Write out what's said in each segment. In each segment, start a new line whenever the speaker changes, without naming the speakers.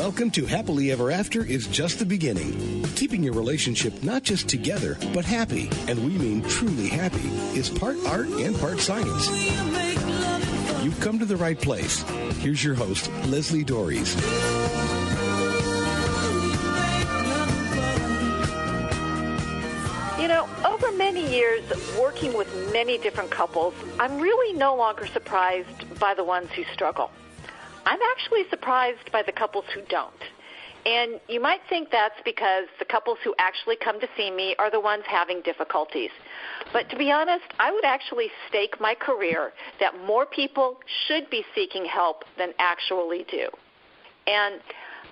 Welcome to Happily Ever After is just the beginning. Keeping your relationship not just together, but happy, and we mean truly happy, is part art and part science. You've come to the right place. Here's your host, Leslie Dories.
You know, over many years working with many different couples, I'm really no longer surprised by the ones who struggle. I'm actually surprised by the couples who don't. And you might think that's because the couples who actually come to see me are the ones having difficulties. But to be honest, I would actually stake my career that more people should be seeking help than actually do. And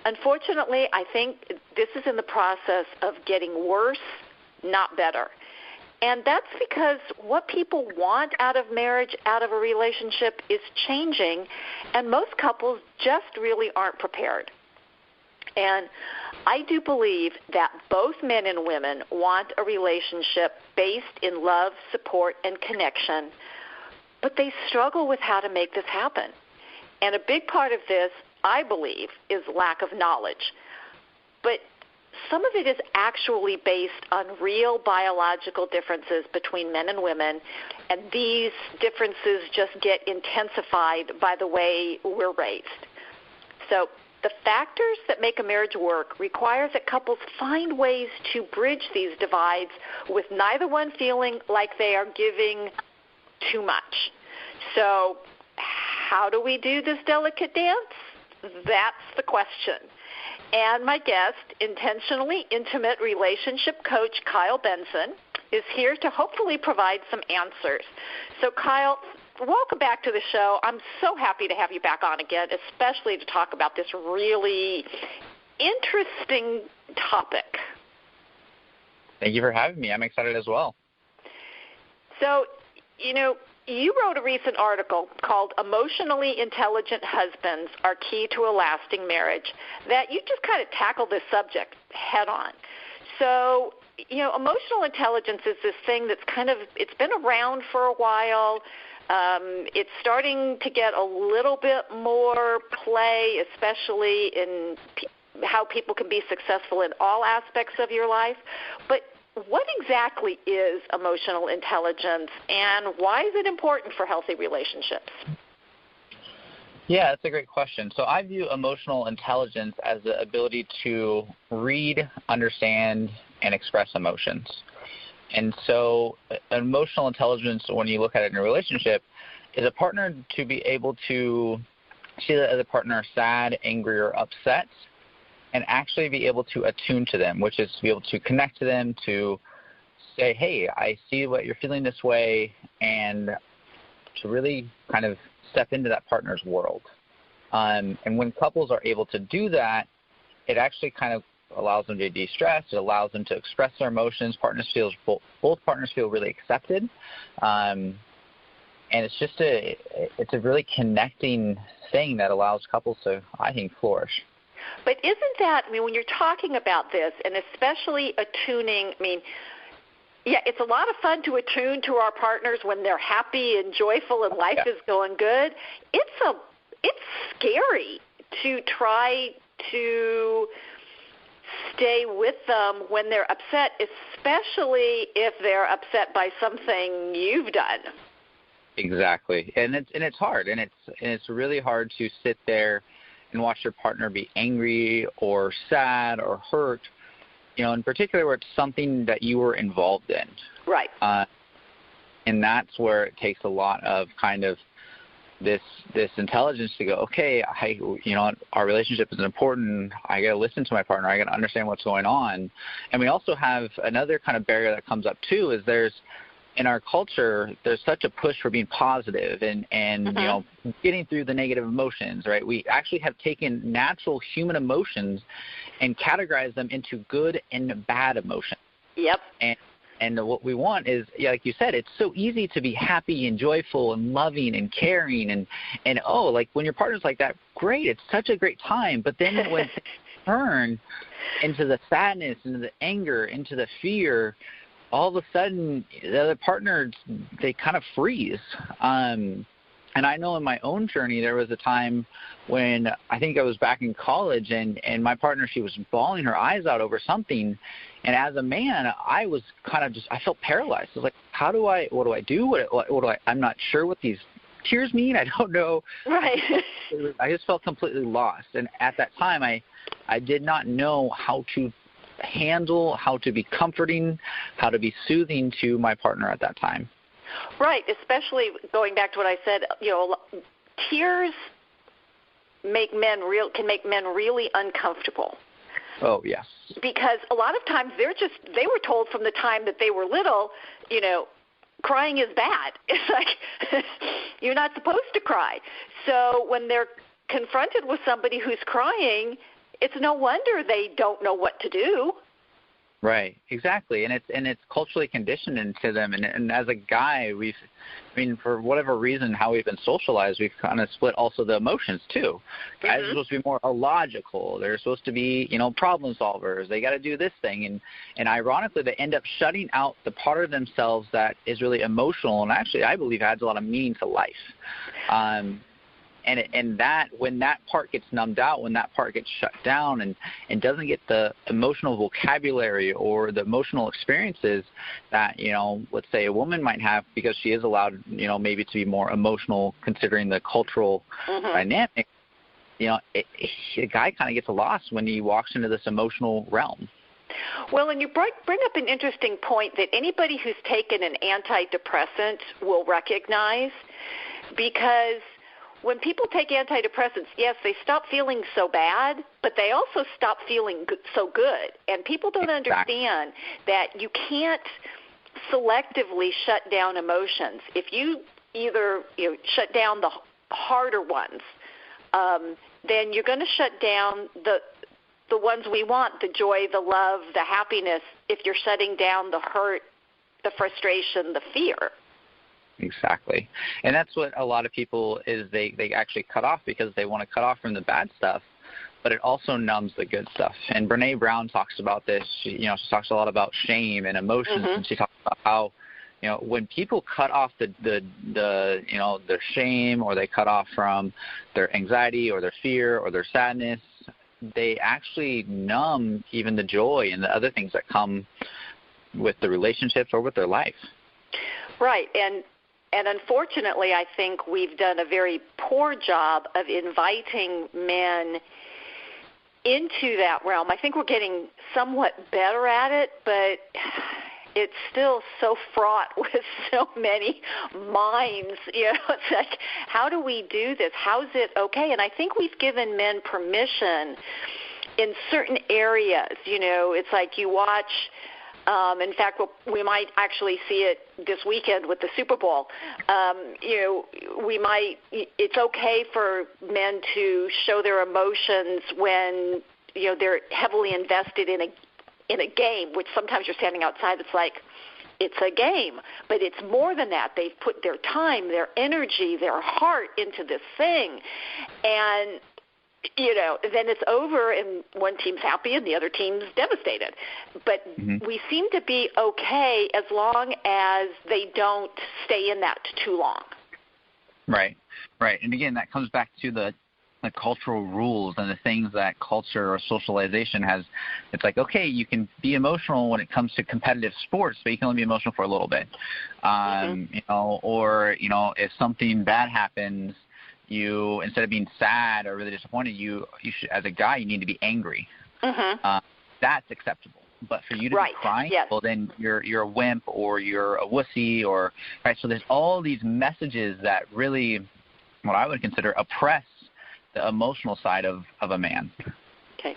unfortunately, I think this is in the process of getting worse, not better. And that's because what people want out of marriage, out of a relationship, is changing, and most couples just really aren't prepared. And I do believe that both men and women want a relationship based in love, support, and connection, but they struggle with how to make this happen. And a big part of this, I believe, is lack of knowledge. But some of it is actually based on real biological differences between men and women, and these differences just get intensified by the way we're raised. So the factors that make a marriage work requires that couples find ways to bridge these divides with neither one feeling like they are giving too much. So how do we do this delicate dance? That's the question. And my guest, intentionally intimate relationship coach Kyle Benson, is here to hopefully provide some answers. So Kyle, welcome back to the show. I'm so happy to have you back on again, especially to talk about this really interesting topic.
Thank you for having me. I'm excited as well.
So, you know, you wrote a recent article called Emotionally Intelligent Husbands Are Key to a Lasting Marriage that you just kind of tackled this subject head on. So, you know, emotional intelligence is this thing that's it's been around for a while. It's starting to get a little bit more play, especially in how people can be successful in all aspects of your life. But what exactly is emotional intelligence, and why is it important for healthy relationships?
Yeah, that's a great question. So I view emotional intelligence as the ability to read, understand, and express emotions. And so emotional intelligence, when you look at it in a relationship, is a partner to be able to see that as a partner sad, angry, or upset, and actually be able to attune to them, which is to be able to connect to them, to say, hey, I see what you're feeling this way, and to really kind of step into that partner's world. And when couples are able to do that, it actually kind of allows them to de-stress. It allows them to express their emotions. Both partners feel really accepted. And it's just it's a really connecting thing that allows couples to, I think, flourish.
But isn't that, when you're talking about this, and especially attuning, yeah, it's a lot of fun to attune to our partners when they're happy and joyful and life is going good. It's scary to try to stay with them when they're upset, especially if they're upset by something you've done.
Exactly, and it's hard, and it's really hard to sit there and watch your partner be angry or sad or hurt, in particular where it's something that you were involved in.
Right.
And that's where it takes a lot of kind of this intelligence to go, okay, our relationship is important. I got to listen to my partner. I got to understand what's going on. And we also have another kind of barrier that comes up too, is in our culture, there's such a push for being positive and getting through the negative emotions, right? We actually have taken natural human emotions and categorized them into good and bad emotions.
Yep.
And what we want is, like you said, it's so easy to be happy and joyful and loving and caring and when your partner's like that, great, it's such a great time. But then when things turn into the sadness, into the anger, into the fear, all of a sudden the other partner, they kind of freeze. And And I know in my own journey, there was a time when I think I was back in college, and my partner, she was bawling her eyes out over something. And as a man, I was kind of I felt paralyzed. I was like, what do I do? I'm not sure what these tears mean. I don't know.
Right.
I just felt completely lost. And at that time, I did not know how to handle, how to be comforting, how to be soothing to my partner at that time.
Right, especially going back to what I said, tears can make men really uncomfortable.
Oh, yes.
Because a lot of times they were told from the time that they were little, crying is bad. It's like you're not supposed to cry. So when they're confronted with somebody who's crying, it's no wonder they don't know what to do.
Right, exactly, and it's culturally conditioned into them, and as a guy, for whatever reason, how we've been socialized, we've kind of split also the emotions too. Guys are supposed to be more illogical. They're supposed to be, problem solvers. They got to do this thing, and ironically, they end up shutting out the part of themselves that is really emotional, and actually, I believe adds a lot of meaning to life. And that when that part gets numbed out, when that part gets shut down and doesn't get the emotional vocabulary or the emotional experiences that, let's say a woman might have because she is allowed, maybe to be more emotional considering the cultural dynamic, the guy kind of gets lost when he walks into this emotional realm.
Well, and you bring up an interesting point that anybody who's taken an antidepressant will recognize, because when people take antidepressants, yes, they stop feeling so bad, but they also stop feeling so good. And people don't understand that you can't selectively shut down emotions. If you either shut down the harder ones, then you're going to shut down the ones we want, the joy, the love, the happiness, if you're shutting down the hurt, the frustration, the fear.
Exactly. And that's what a lot of people is they actually cut off because they want to cut off from the bad stuff, but it also numbs the good stuff. And Brene Brown talks about this. She talks a lot about shame and emotions, and she talks about how, when people cut off the their shame, or they cut off from their anxiety or their fear or their sadness, they actually numb even the joy and the other things that come with the relationships or with their life. Right.
And unfortunately, I think we've done a very poor job of inviting men into that realm. I think we're getting somewhat better at it, but it's still so fraught with so many minds. It's like, how do we do this? How's it okay? And I think we've given men permission in certain areas. It's like you watch. In fact, we might actually see it this weekend with the Super Bowl. It's okay for men to show their emotions when, they're heavily invested in a game, which sometimes you're standing outside. It's like, it's a game, but it's more than that. They've put their time, their energy, their heart into this thing. And then it's over and one team's happy and the other team's devastated. But we seem to be okay as long as they don't stay in that too long.
Right. And again, that comes back to the cultural rules and the things that culture or socialization has. It's like, okay, you can be emotional when it comes to competitive sports, but you can only be emotional for a little bit. Or if something bad happens, you, instead of being sad or really disappointed, you should, as a guy, you need to be angry. That's acceptable. But for you to be crying, well, then you're a wimp or you're a wussy, or right. So there's all these messages that really, what I would consider, oppress the emotional side of a man.
Okay.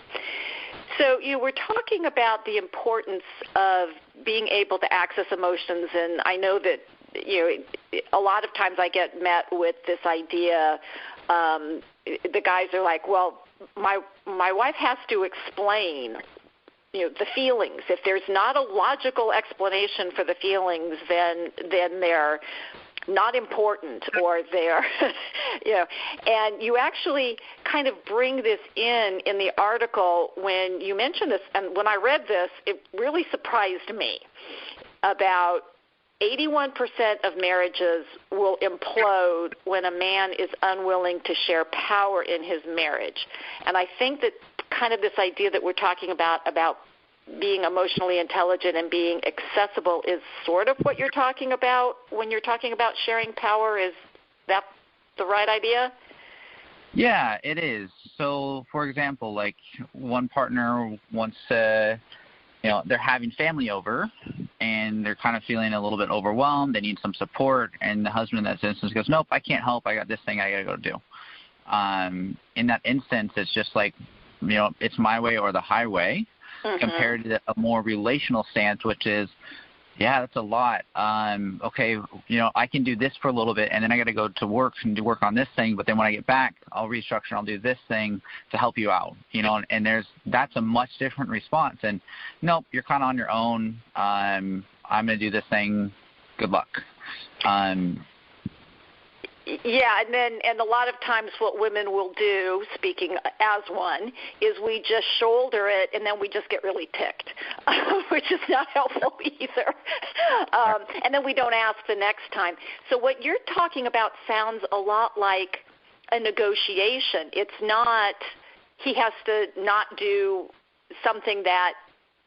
So we're talking about the importance of being able to access emotions, and I know that a lot of times I get met with this idea. The guys are like, well, my wife has to explain, the feelings. If there's not a logical explanation for the feelings, then they're not important, or they're, And you actually kind of bring this in the article when you mention this. And when I read this, it really surprised me about 81% of marriages will implode when a man is unwilling to share power in his marriage. And I think that kind of this idea that we're talking about being emotionally intelligent and being accessible is sort of what you're talking about when you're talking about sharing power. Is that the right idea?
Yeah, it is. So, for example, like one partner wants to, they're having family over, and they're kind of feeling a little bit overwhelmed. They need some support, and the husband in that instance goes, nope, I can't help. I got this thing I got to go do. In that instance, it's just like, it's my way or the highway, compared to a more relational stance, which is, yeah, that's a lot. Okay, I can do this for a little bit, and then I got to go to work and work on this thing. But then when I get back, I'll restructure. I'll do this thing to help you out. And that's a much different response. And nope, you're kind of on your own. I'm going to do this thing. Good luck.
Yeah, and a lot of times what women will do, speaking as one, is we just shoulder it and then we just get really ticked, which is not helpful either. And then we don't ask the next time. So what you're talking about sounds a lot like a negotiation. It's not he has to not do something that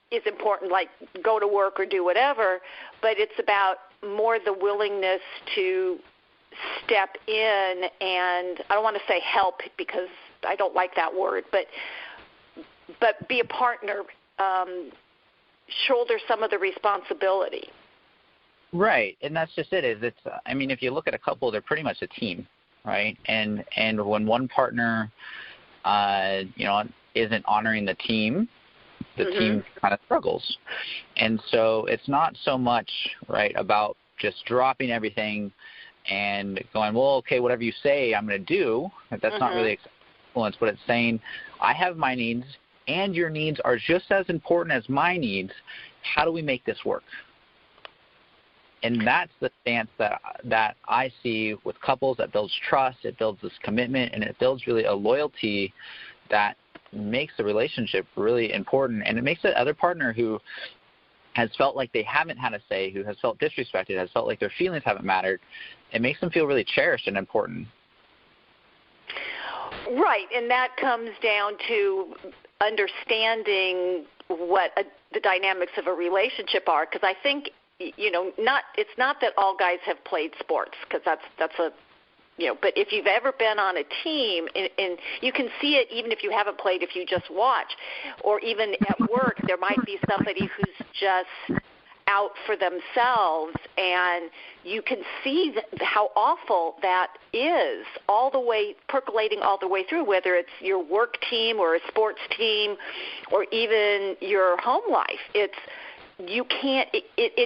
is important, like go to work or do whatever, but it's about more the willingness to step in and, I don't want to say help because I don't like that word, but be a partner, shoulder some of the responsibility. Right, and that's just it. If you look at a couple, they're pretty much a team, right? And when one partner, isn't honoring the team, the team kind of struggles. And so it's not so much, right, about just dropping everything and going, well, okay, whatever you say, I'm going to do. That's not really influence, but it's saying, I have my needs, and your needs are just as important as my needs. How do we make this work? And that's the stance that I see with couples that builds trust, it builds this commitment, and it builds really a loyalty that makes the relationship really important. And it makes the other partner who has felt like they haven't had a say, who has felt disrespected, has felt like their feelings haven't mattered, it makes them feel really cherished and important. Right, and that comes down to understanding what the dynamics of a relationship are, because I think, it's not that all guys have played sports, because that's a, but if you've ever been on a team, and you can see it even if you haven't played, if you just watch, or even at work, there might be somebody who's just out for themselves, and you can see how awful that is, all the way percolating all the way through, whether it's your work team or a sports team or even your home life. It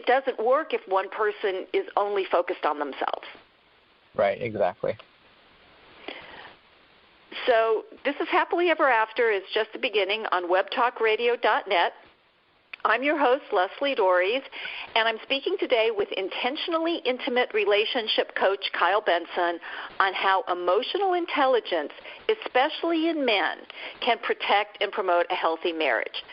doesn't work if one person is only focused on themselves. Right, exactly. So this is Happily Ever After. It's just the beginning on webtalkradio.net. I'm your host, Leslie Dories, and I'm speaking today with intentionally intimate relationship coach Kyle Benson on how emotional intelligence, especially in men, can protect and promote a healthy marriage.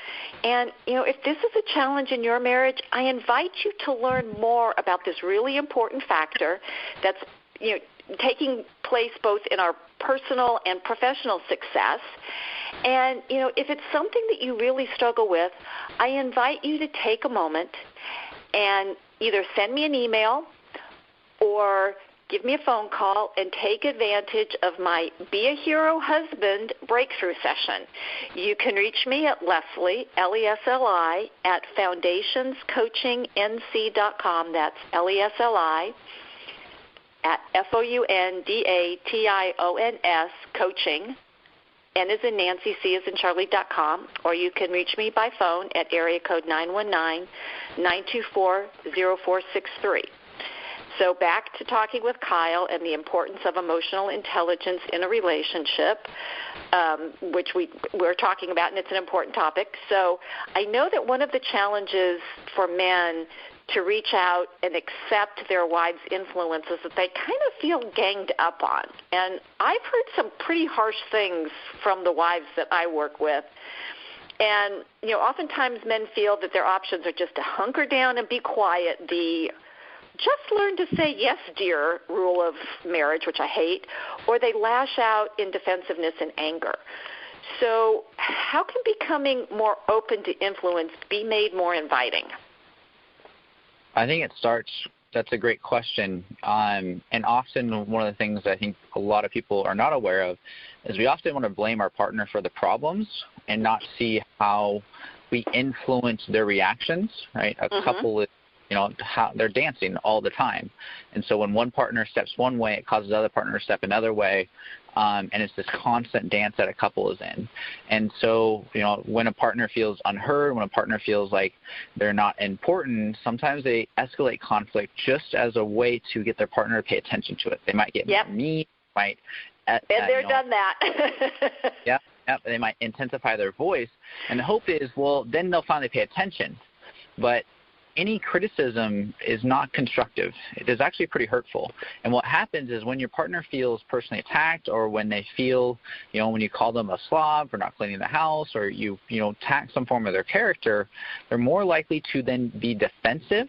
And, if this is a challenge in your marriage, I invite you to learn more about this really important factor that's taking place both in our personal and professional success. And, if it's something that you really struggle with, I invite you to take a moment and either send me an email or give me a phone call and take advantage of my Be a Hero Husband breakthrough session. You can reach me at Leslie, Lesli, at foundationscoachingnc.com. That's Lesli at FOUNDATIONS coaching. N as in Nancy, C as in Charlie.com, or you can reach me by phone at area code 919-924-0463. So back to talking with Kyle and the importance of emotional intelligence in a relationship, which we're talking about, and it's an important topic. So I know that one of the challenges for men to reach out and accept their wives' influences that they kind of feel ganged up on. And I've heard some pretty harsh things from the wives that I work with. And, oftentimes men feel that their options are just to hunker down and be quiet. The just learn to say yes, dear, rule of marriage, which I hate, or they lash out in defensiveness and anger. So how can becoming more open to influence be made more inviting?
I think it starts, that's a great question. And often one of the things I think a lot of people are not aware of is we often want to blame our partner for the problems and not see how we influence their reactions, right? A couple is, how they're dancing all the time. And so when one partner steps one way, it causes the other partner to step another way. And it's this constant dance that a couple is in. And so, when a partner feels unheard, when a partner feels like they're not important, sometimes they escalate conflict just as a way to get their partner to pay attention to it. They might get mean, done
that.
Yep. They might intensify their voice. And the hope is, then they'll finally pay attention. But any criticism is not constructive. It is actually pretty hurtful. And what happens is when your partner feels personally attacked, or when they feel, when you call them a slob for not cleaning the house, or you attack some form of their character, they're more likely to then be defensive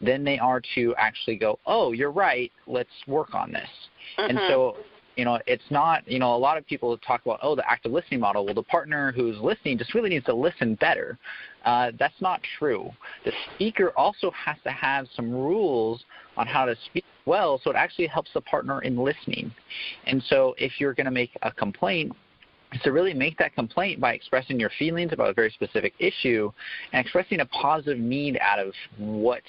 than they are to actually go, oh, you're right, let's work on this. And so, it's not, a lot of people talk about, the active listening model. Well, the partner who's listening just really needs to listen better. That's not true. The speaker also has to have some rules on how to speak well, so it actually helps the partner in listening. And so if you're going to make a complaint, is to really make that complaint by expressing your feelings about a very specific issue and expressing a positive need out of what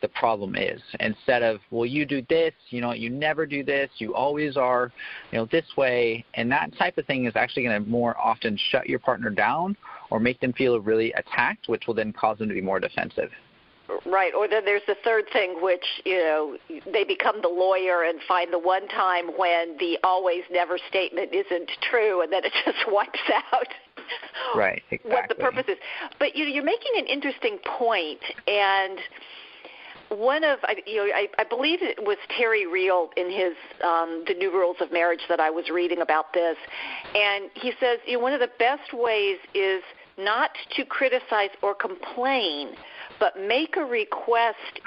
the problem is, instead of, well, you do this, you never do this, you always are, this way. And that type of thing is actually going to more often shut your partner down or make them feel really attacked, which will then cause them to be more defensive.
Right, or then there's the third thing, which, they become the lawyer and find the one time when the always never statement isn't true, and then it just wipes out
right, exactly.
what the purpose is. But you're making an interesting point, and one of, I believe it was Terry Real in his The New Rules of Marriage that I was reading about this, and he says one of the best ways is not to criticize or complain, but make a request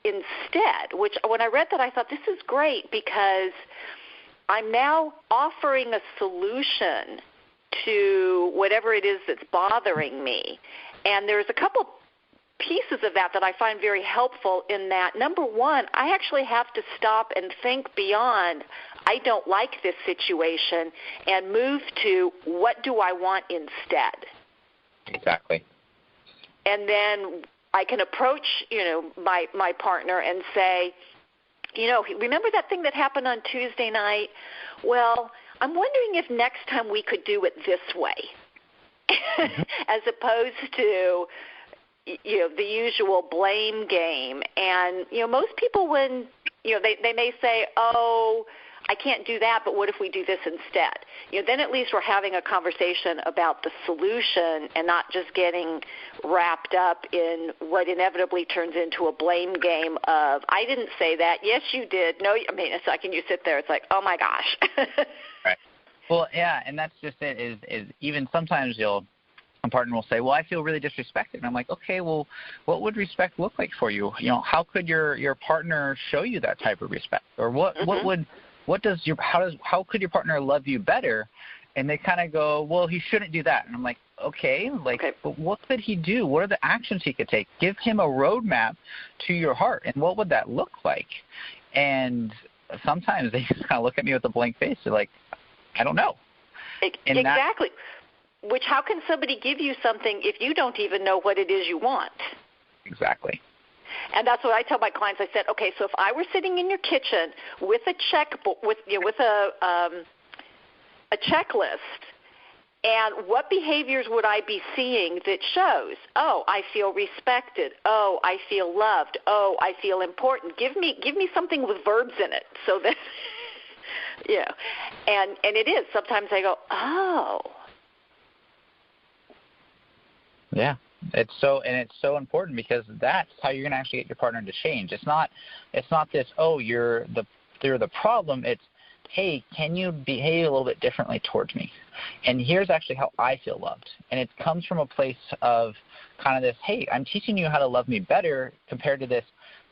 instead, which when I read that I thought, this is great, because I'm now offering a solution to whatever it is that's bothering me. And there's a couple pieces of that I find very helpful in that. Number one, I actually have to stop and think beyond, I don't like this situation, and move to, what do I want instead?
Exactly.
And then I can approach, my partner and say, remember that thing that happened on Tuesday night? Well, I'm wondering if next time we could do it this way, as opposed to, the usual blame game. And, most people, when, they may say, oh, I can't do that, but what if we do this instead? Then at least we're having a conversation about the solution and not just getting wrapped up in what inevitably turns into a blame game of, I didn't say that. Yes, you did. No, it's like, and you sit there, it's like, oh my gosh.
Right. Well, yeah, and that's just it, is even sometimes a partner will say, well, I feel really disrespected. And I'm like, okay, well, what would respect look like for you? How could your partner show you that type of respect? Or how could your partner love you better? And they kind of go, well, he shouldn't do that. And I'm like, okay, but what could he do? What are the actions he could take? Give him a roadmap to your heart. And what would that look like? And sometimes they just kind of look at me with a blank face. They're like, I don't know.
Exactly. Which, how can somebody give you something if you don't even know what it is you want? Exactly. And that's what I tell my clients. I said, okay, so if I were sitting in your kitchen with a checkbook, with a checklist, and what behaviors would I be seeing that shows, oh, I feel respected, oh, I feel loved, oh, I feel important. Give me something with verbs in it, so that and it is. Sometimes I go, oh. Yeah. It's so important, because that's how you're going to actually get your partner to change. It's not this, oh, you're the problem. It's, hey, can you behave a little bit differently towards me? And here's actually how I feel loved. And it comes from a place of kind of this, hey, I'm teaching you how to love me better, compared to this,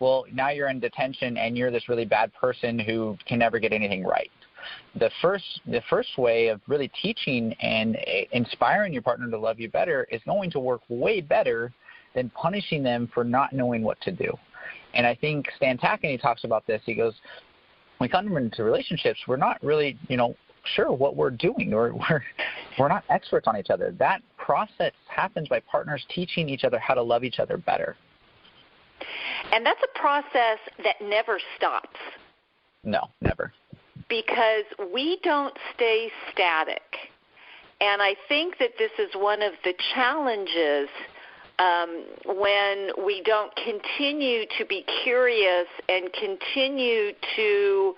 well, now you're in detention and you're this really bad person who can never get anything right. The first way of really teaching and inspiring your partner to love you better is going to work way better than punishing them for not knowing what to do. And I think Stan Takany talks about this. He goes, when we come into relationships, we're not really, sure what we're doing, or we're not experts on each other. That process happens by partners teaching each other how to love each other better.
And that's a process that never stops.
No, never.
Because we don't stay static. And I think that this is one of the challenges when we don't continue to be curious and continue to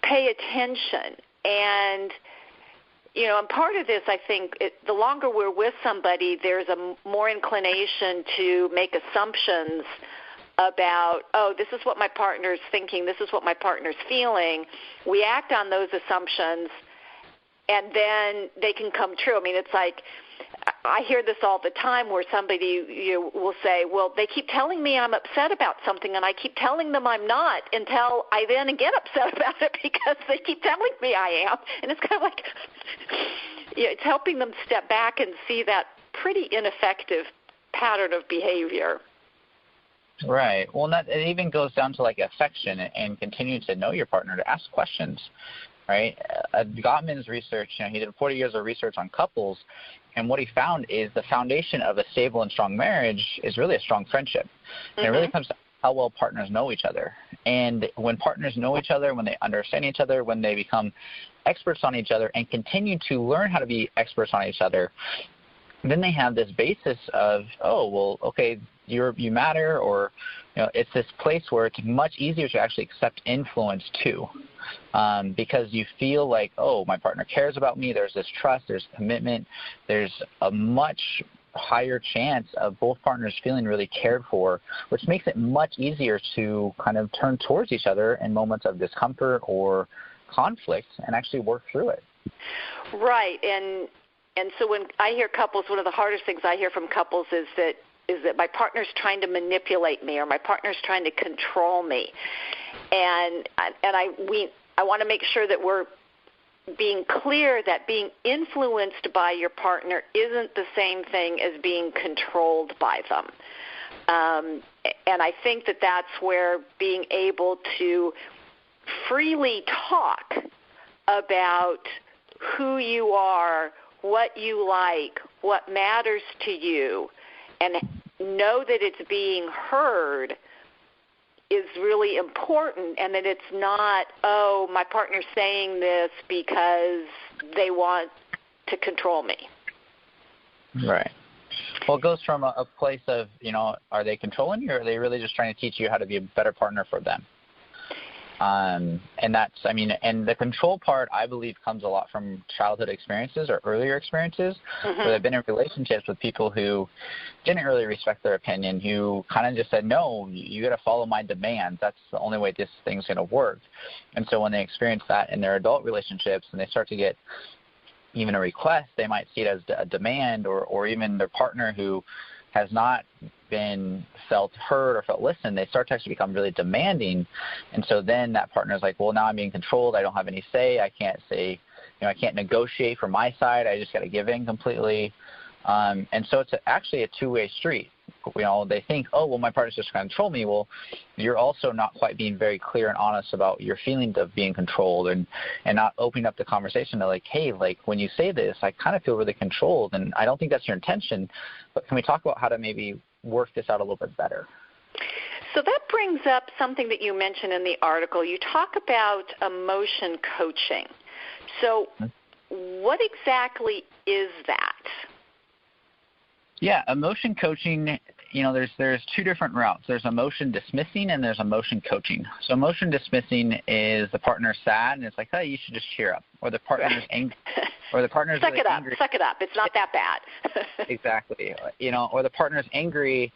pay attention. And, and part of this, I think, the longer we're with somebody, there's a more inclination to make assumptions about, this is what my partner's thinking, this is what my partner's feeling. We act on those assumptions, and then they can come true. I mean, it's like, I hear this all the time where somebody will say, well, they keep telling me I'm upset about something, and I keep telling them I'm not until I then get upset about it because they keep telling me I am. And it's kind of like, it's helping them step back and see that pretty ineffective pattern of behavior.
Right. Well, it even goes down to like affection and continuing to know your partner, to ask questions, right? Gottman's research, he did 40 years of research on couples, and what he found is the foundation of a stable and strong marriage is really a strong friendship. And it really comes to how well partners know each other. And when partners know each other, when they understand each other, when they become experts on each other and continue to learn how to be experts on each other, then they have this basis of, you matter, or it's this place where it's much easier to actually accept influence too, because you feel like, my partner cares about me. There's this trust, there's commitment, there's a much higher chance of both partners feeling really cared for, which makes it much easier to kind of turn towards each other in moments of discomfort or conflict and actually work through it.
Right, and so when I hear couples, one of the hardest things I hear from couples is that my partner's trying to manipulate me, or my partner's trying to control me. And I want to make sure that we're being clear that being influenced by your partner isn't the same thing as being controlled by them. And I think that that's where being able to freely talk about who you are, what you like, what matters to you, and know that it's being heard is really important, and that it's not, my partner's saying this because they want to control me. Right.
Well, it goes from a place of, are they controlling you, or are they really just trying to teach you how to be a better partner for them? And and the control part, I believe, comes a lot from childhood experiences or earlier experiences, where they've been in relationships with people who didn't really respect their opinion, who kind of just said, no, you got to follow my demands. That's the only way this thing's going to work. And so when they experience that in their adult relationships and they start to get even a request, they might see it as a demand, or even their partner who has not been felt heard or felt listened, they start to actually become really demanding. And so then that partner's like, well, now I'm being controlled. I don't have any say. I can't say, I can't negotiate for my side. I just got to give in completely. And so it's actually a two-way street. They think, my partner's just going to control me. Well, you're also not quite being very clear and honest about your feelings of being controlled, and not opening up the conversation to hey, when you say this, I kind of feel really controlled, and I don't think that's your intention, but can we talk about how to maybe work this out a little bit better?
So that brings up something that you mentioned in the article. You talk about emotion coaching. So what exactly is that?
Yeah, emotion coaching, there's two different routes. There's emotion dismissing and there's emotion coaching. So emotion dismissing is the partner's sad and it's like, you should just cheer up. Or the partner's angry. Or the partner's
Suck
really
it up.
angry.
Suck it up. It's not that bad.
Exactly. Or the partner's angry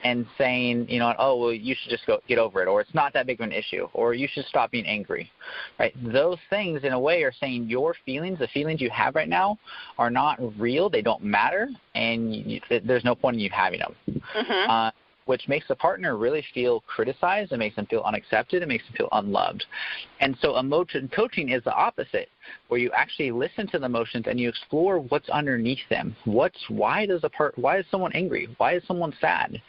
and saying, you should just go get over it, or it's not that big of an issue, or you should stop being angry, right? Those things, in a way, are saying your feelings, the feelings you have right now, are not real, they don't matter, and there's no point in you having them. which makes the partner really feel criticized. It makes them feel unaccepted. It makes them feel unloved. And so emotion coaching is the opposite, where you actually listen to the emotions and you explore what's underneath them. Why is someone angry? Why is someone sad?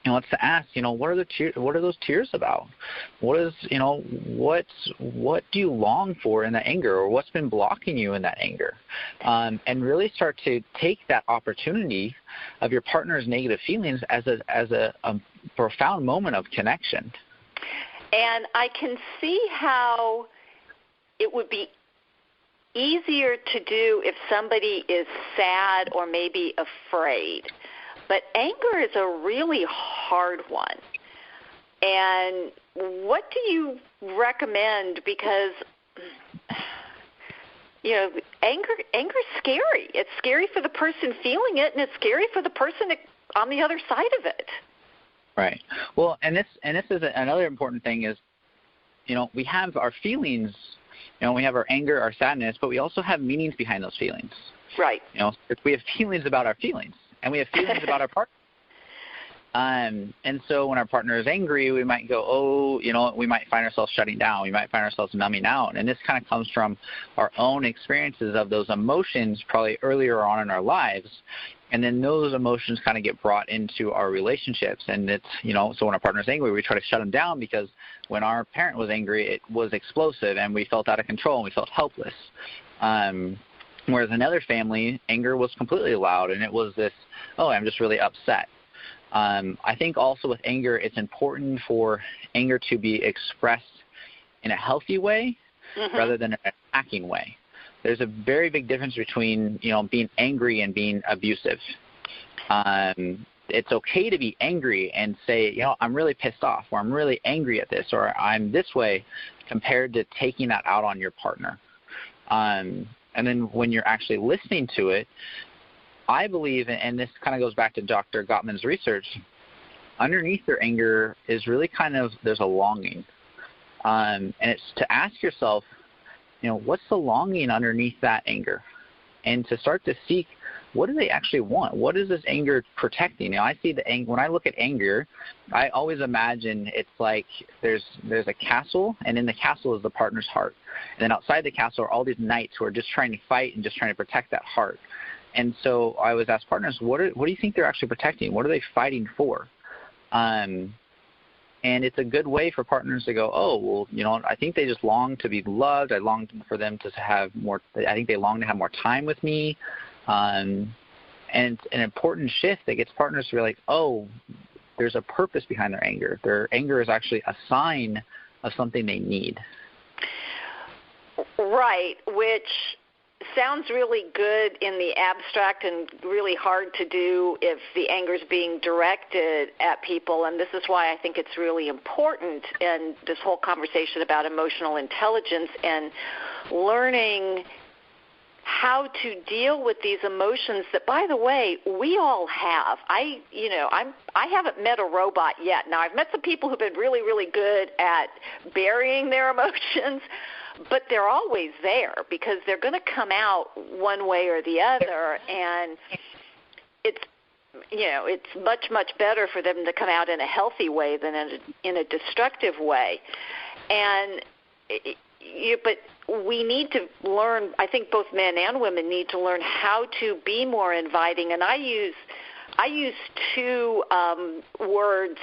And let's ask, what are those tears about? What do you long for in that anger, or what's been blocking you in that anger? And really start to take that opportunity of your partner's negative feelings as a profound moment of connection.
And I can see how it would be easier to do if somebody is sad or maybe afraid. But anger is a really hard one. And what do you recommend? Because, anger is scary. It's scary for the person feeling it, and it's scary for the person on the other side of it.
Right. Well, and this is another important thing is, we have our feelings. We have our anger, our sadness, but we also have meanings behind those feelings.
Right.
We have feelings about our feelings. And we have feelings about our partner. And so when our partner is angry, we might go, we might find ourselves shutting down. We might find ourselves numbing out. And this kind of comes from our own experiences of those emotions probably earlier on in our lives. And then those emotions kind of get brought into our relationships. And it's, so when our partner's angry, we try to shut them down, because when our parent was angry, it was explosive and we felt out of control and we felt helpless. Whereas in another family, anger was completely allowed, and it was this, I'm just really upset. I think also with anger, it's important for anger to be expressed in a healthy way rather than an attacking way. There's a very big difference between, being angry and being abusive. It's okay to be angry and say, I'm really pissed off, or I'm really angry at this, or I'm this way, compared to taking that out on your partner. And then when you're actually listening to it, I believe, and this kind of goes back to Dr. Gottman's research, underneath their anger is really there's a longing. And it's to ask yourself, what's the longing underneath that anger? And to start to seek, what do they actually want? What is this anger protecting? I see the anger. When I look at anger, I always imagine it's like there's a castle, and in the castle is the partner's heart. And then outside the castle are all these knights who are just trying to fight and just trying to protect that heart. And so I always ask partners, what do you think they're actually protecting? What are they fighting for? And it's a good way for partners to go, I think they just long to be loved. I long for them to have more. I think they long to have more time with me. And it's an important shift that gets partners to be like, there's a purpose behind their anger. Their anger is actually a sign of something they need. Right,
which sounds really good in the abstract and really hard to do if the anger is being directed at people. And this is why I think it's really important in this whole conversation about emotional intelligence and learning how to deal with these emotions that, by the way, we all have. I haven't met a robot yet. Now, I've met some people who've been really, really good at burying their emotions, but they're always there because they're going to come out one way or the other, and it's much, much better for them to come out in a healthy way than in a destructive way. And but we need to learn, I think both men and women need to learn how to be more inviting. And I use two words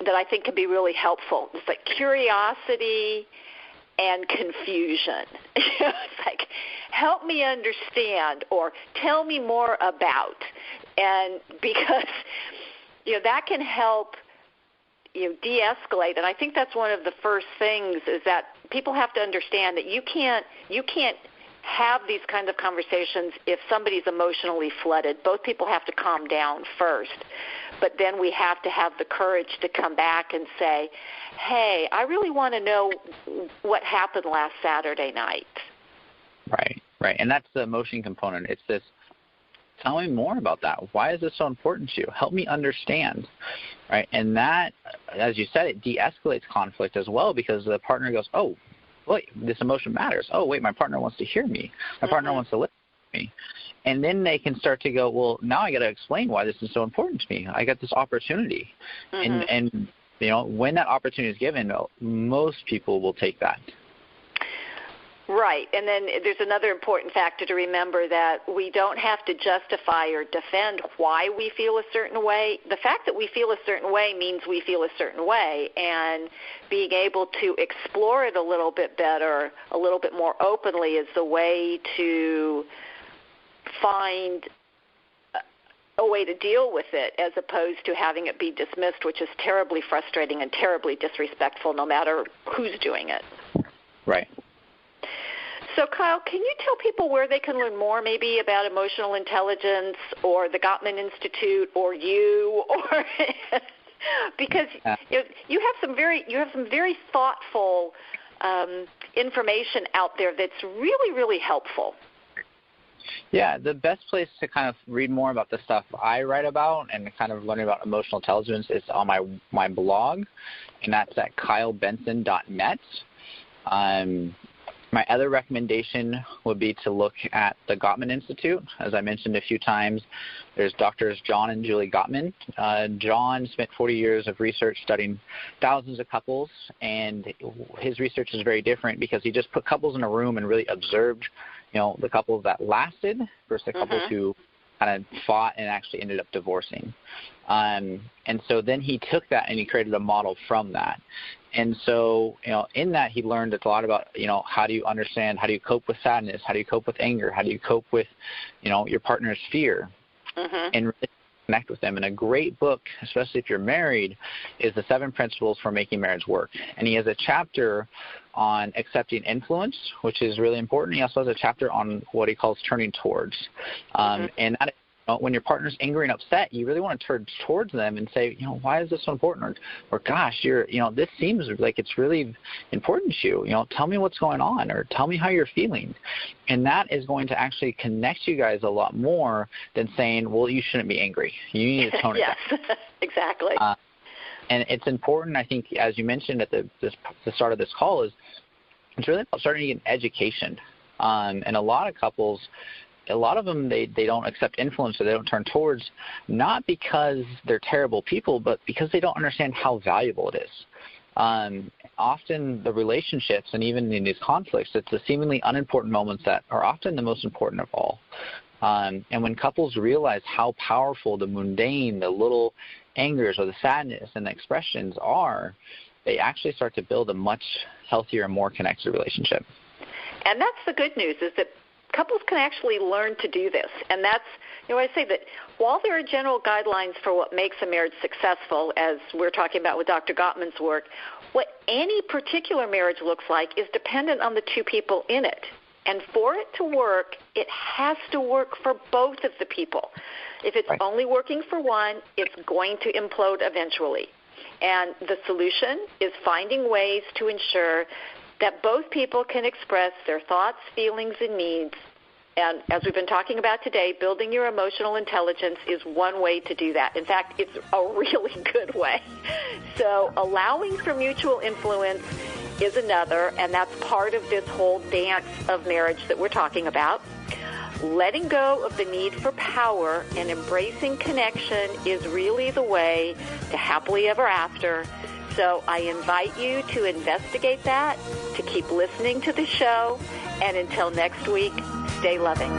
that I think can be really helpful. It's like curiosity and confusion. It's like, help me understand, or tell me more about. And because, that can help de-escalate. And I think that's one of the first things is that people have to understand that you can't have these kinds of conversations if somebody's emotionally flooded. Both people have to calm down first. But then we have to have the courage to come back and say, hey, I really want to know what happened last Saturday night.
Right. And that's the emotion component. It's this, tell me more about that. Why is this so important to you? Help me understand, right? And that, as you said, it de-escalates conflict as well, because the partner goes, oh, wait, this emotion matters. Oh, wait, my partner wants to hear me. My partner wants to listen to me. And then they can start to go, well, now I got to explain why this is so important to me. I got this opportunity. And when that opportunity is given, most people will take that.
Right. And then there's another important factor to remember, that we don't have to justify or defend why we feel a certain way. The fact that we feel a certain way means we feel a certain way, and being able to explore it a little bit better, a little bit more openly, is the way to find a way to deal with it, as opposed to having it be dismissed, which is terribly frustrating and terribly disrespectful no matter who's doing it.
Right.
So, Kyle, can you tell people where they can learn more, maybe about emotional intelligence or the Gottman Institute or you, or because you have some very thoughtful information out there that's really, really helpful.
Yeah, the best place to kind of read more about the stuff I write about and kind of learning about emotional intelligence is on my blog, and that's at kylebenson.net. My other recommendation would be to look at the Gottman Institute. As I mentioned a few times, there's Drs. John and Julie Gottman. John spent 40 years of research studying thousands of couples, and his research is very different because he just put couples in a room and really observed, the couples that lasted versus the couples who kind of fought and actually ended up divorcing. And so then he took that and he created a model from that. And so, in that he learned a lot about, how do you understand, how do you cope with sadness, how do you cope with anger, how do you cope with, your partner's fear, and really connect with them. And a great book, especially if you're married, is The 7 Principles for Making Marriage Work. And he has a chapter on accepting influence, which is really important. He also has a chapter on what he calls turning towards. And that, when your partner's angry and upset, you really want to turn towards them and say, why is this so important? Or gosh, this seems like it's really important to you. Tell me what's going on, or tell me how you're feeling. And that is going to actually connect you guys a lot more than saying, well, you shouldn't be angry. You need to tone it down.
Yes, exactly.
And it's important, I think, as you mentioned at the start of this call, is it's really about starting to get an education. And a lot of couples, a lot of them, they don't accept influence, or they don't turn towards, not because they're terrible people, but because they don't understand how valuable it is. Often the relationships, and even in these conflicts, it's the seemingly unimportant moments that are often the most important of all. And when couples realize how powerful the mundane, the little angers or the sadness and the expressions are, they actually start to build a much healthier and more connected relationship.
And that's the good news, is that couples can actually learn to do this. And that's, I say that while there are general guidelines for what makes a marriage successful, as we're talking about with Dr. Gottman's work, what any particular marriage looks like is dependent on the two people in it. And for it to work, it has to work for both of the people. If it's only working for one, it's going to implode eventually. And the solution is finding ways to ensure that both people can express their thoughts, feelings, and needs. And as we've been talking about today, building your emotional intelligence is one way to do that. In fact, it's a really good way. So allowing for mutual influence is another, and that's part of this whole dance of marriage that we're talking about. Letting go of the need for power and embracing connection is really the way to happily ever after. So I invite you to investigate that, to keep listening to the show, and until next week, stay loving.